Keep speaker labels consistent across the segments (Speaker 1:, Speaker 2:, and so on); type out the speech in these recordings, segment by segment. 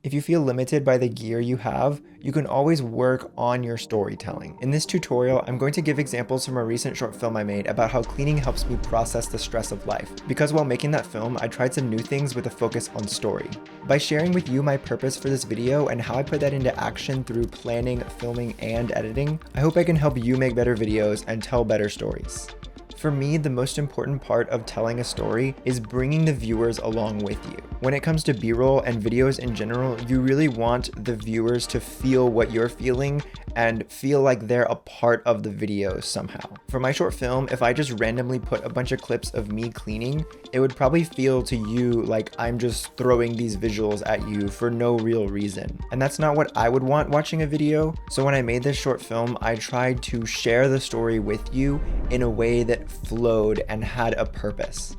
Speaker 1: If you feel limited by the gear you have, you can always work on your storytelling. In this tutorial, I'm going to give examples from a recent short film I made about how cleaning helps me process the stress of life, because while making that film, I tried some new things with a focus on story. By sharing with you my purpose for this video and how I put that into action through planning, filming, and editing, I hope I can help you make better videos and tell better stories. For me, the most important part of telling a story is bringing the viewers along with you. When it comes to B-roll and videos in general, you really want the viewers to feel what you're feeling and feel like they're a part of the video somehow. For my short film, if I just randomly put a bunch of clips of me cleaning, it would probably feel to you like I'm just throwing these visuals at you for no real reason. And that's not what I would want watching a video. So when I made this short film, I tried to share the story with you in a way that flowed and had a purpose.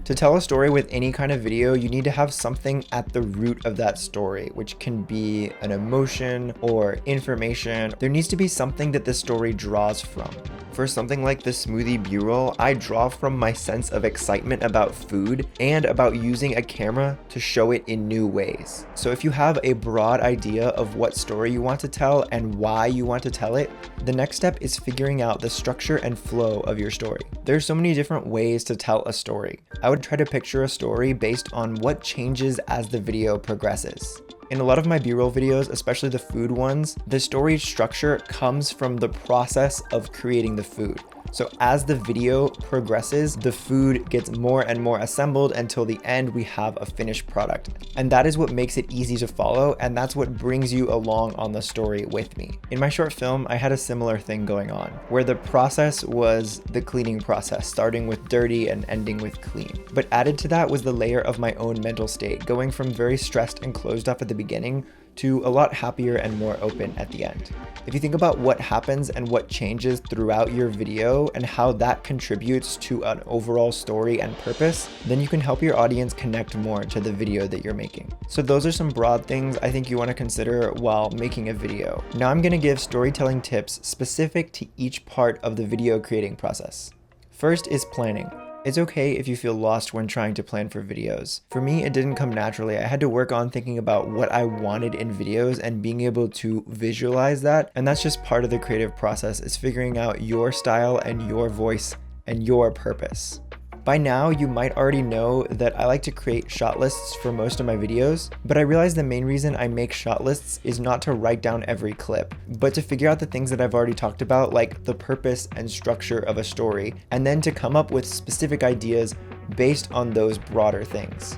Speaker 1: To tell a story with any kind of video, you need to have something at the root of that story, which can be an emotion or information. There needs to be something that the story draws from. For something like the smoothie B-roll, I draw from my sense of excitement about food and about using a camera to show it in new ways. So if you have a broad idea of what story you want to tell and why you want to tell it, the next step is figuring out the structure and flow of your story. There's so many different ways to tell a story. I would try to picture a story based on what changes as the video progresses. In a lot of my B-roll videos, especially the food ones, the story structure comes from the process of creating the food. So as the video progresses, the food gets more and more assembled until the end we have a finished product. And that is what makes it easy to follow, and that's what brings you along on the story with me. In my short film, I had a similar thing going on, where the process was the cleaning process, starting with dirty and ending with clean. But added to that was the layer of my own mental state, going from very stressed and closed off at the beginning to a lot happier and more open at the end. If you think about what happens and what changes throughout your video and how that contributes to an overall story and purpose, then you can help your audience connect more to the video that you're making. So those are some broad things I think you want to consider while making a video. Now I'm going to give storytelling tips specific to each part of the video creating process. First is planning. It's okay if you feel lost when trying to plan for videos. For me, it didn't come naturally. I had to work on thinking about what I wanted in videos and being able to visualize that. And that's just part of the creative process, is figuring out your style and your voice and your purpose. By now, you might already know that I like to create shot lists for most of my videos, but I realize the main reason I make shot lists is not to write down every clip, but to figure out the things that I've already talked about, like the purpose and structure of a story, and then to come up with specific ideas based on those broader things.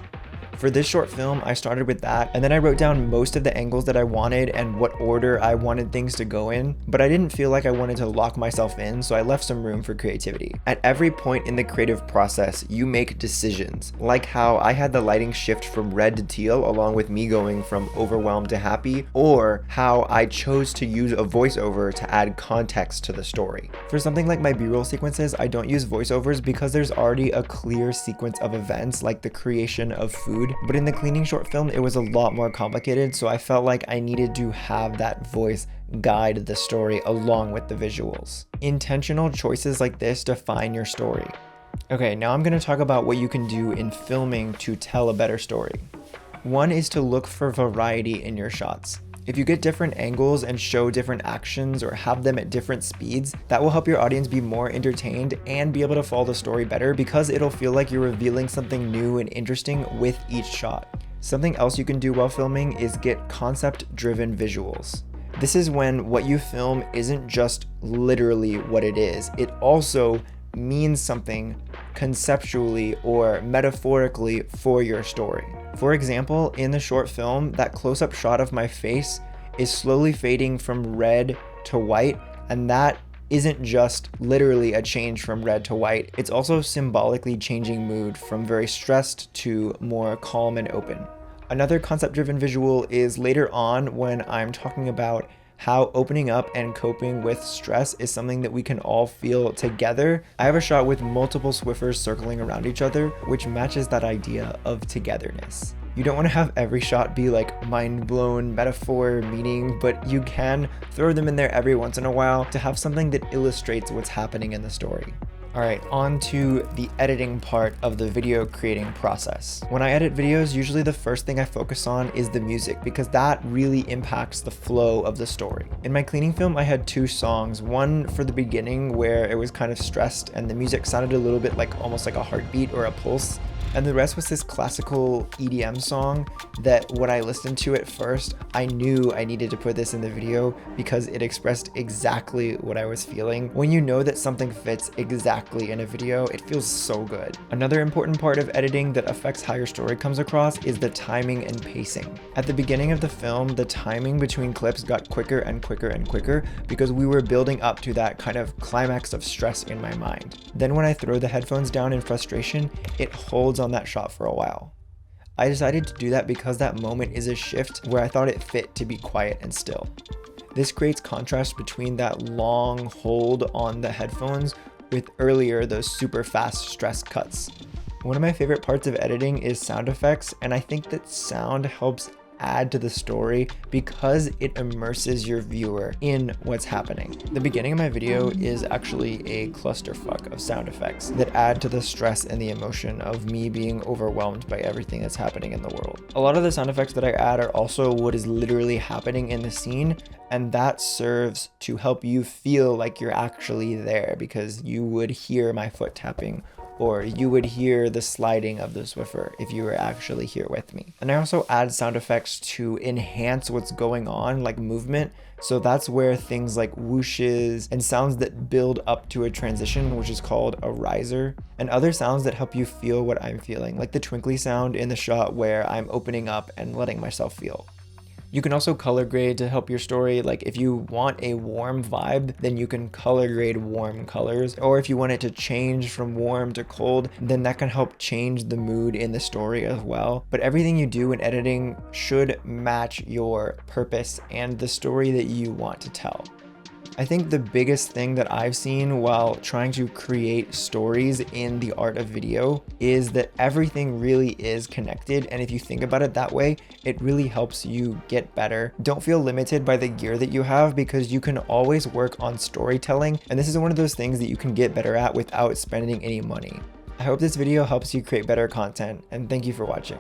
Speaker 1: For this short film, I started with that, and then I wrote down most of the angles that I wanted and what order I wanted things to go in, but I didn't feel like I wanted to lock myself in, so I left some room for creativity. At every point in the creative process, you make decisions, like how I had the lighting shift from red to teal along with me going from overwhelmed to happy, or how I chose to use a voiceover to add context to the story. For something like my B-roll sequences, I don't use voiceovers because there's already a clear sequence of events like the creation of food. But in the cleaning short film, it was a lot more complicated, so I felt like I needed to have that voice guide the story along with the visuals. Intentional choices like this define your story. Okay, now I'm going to talk about what you can do in filming to tell a better story. One is to look for variety in your shots. If you get different angles and show different actions or have them at different speeds, that will help your audience be more entertained and be able to follow the story better because it'll feel like you're revealing something new and interesting with each shot. Something else you can do while filming is get concept-driven visuals. This is when what you film isn't just literally what it is, it also means something conceptually or metaphorically for your story. For example, in the short film, that close-up shot of my face is slowly fading from red to white, and that isn't just literally a change from red to white, it's also symbolically changing mood from very stressed to more calm and open. Another concept-driven visual is later on when I'm talking about how opening up and coping with stress is something that we can all feel together. I have a shot with multiple Swiffers circling around each other, which matches that idea of togetherness. You don't want to have every shot be like mind-blown metaphor meaning, but you can throw them in there every once in a while to have something that illustrates what's happening in the story. Alright, on to the editing part of the video creating process. When I edit videos, usually the first thing I focus on is the music because that really impacts the flow of the story. In my cleaning film, I had 2 songs, one for the beginning where it was kind of stressed and the music sounded a little bit like almost like a heartbeat or a pulse. And the rest was this classical EDM song that when I listened to it first, I knew I needed to put this in the video because it expressed exactly what I was feeling. When you know that something fits exactly in a video, it feels so good. Another important part of editing that affects how your story comes across is the timing and pacing. At the beginning of the film, the timing between clips got quicker and quicker and quicker because we were building up to that kind of climax of stress in my mind. Then when I throw the headphones down in frustration, it holds on that shot for a while. I decided to do that because that moment is a shift where I thought it fit to be quiet and still. This creates contrast between that long hold on the headphones with earlier those super fast stress cuts. One of my favorite parts of editing is sound effects, and I think that sound helps add to the story because it immerses your viewer in what's happening. The beginning of my video is actually a clusterfuck of sound effects that add to the stress and the emotion of me being overwhelmed by everything that's happening in the world. A lot of the sound effects that I add are also what is literally happening in the scene, and that serves to help you feel like you're actually there because you would hear my foot tapping or you would hear the sliding of the Swiffer if you were actually here with me. And I also add sound effects to enhance what's going on, like movement. So that's where things like whooshes and sounds that build up to a transition, which is called a riser, and other sounds that help you feel what I'm feeling, like the twinkly sound in the shot where I'm opening up and letting myself feel. You can also color grade to help your story. Like if you want a warm vibe, then you can color grade warm colors. Or if you want it to change from warm to cold, then that can help change the mood in the story as well. But everything you do in editing should match your purpose and the story that you want to tell. I think the biggest thing that I've seen while trying to create stories in the art of video is that everything really is connected, and if you think about it that way, it really helps you get better. Don't feel limited by the gear that you have because you can always work on storytelling, and this is one of those things that you can get better at without spending any money. I hope this video helps you create better content, and thank you for watching.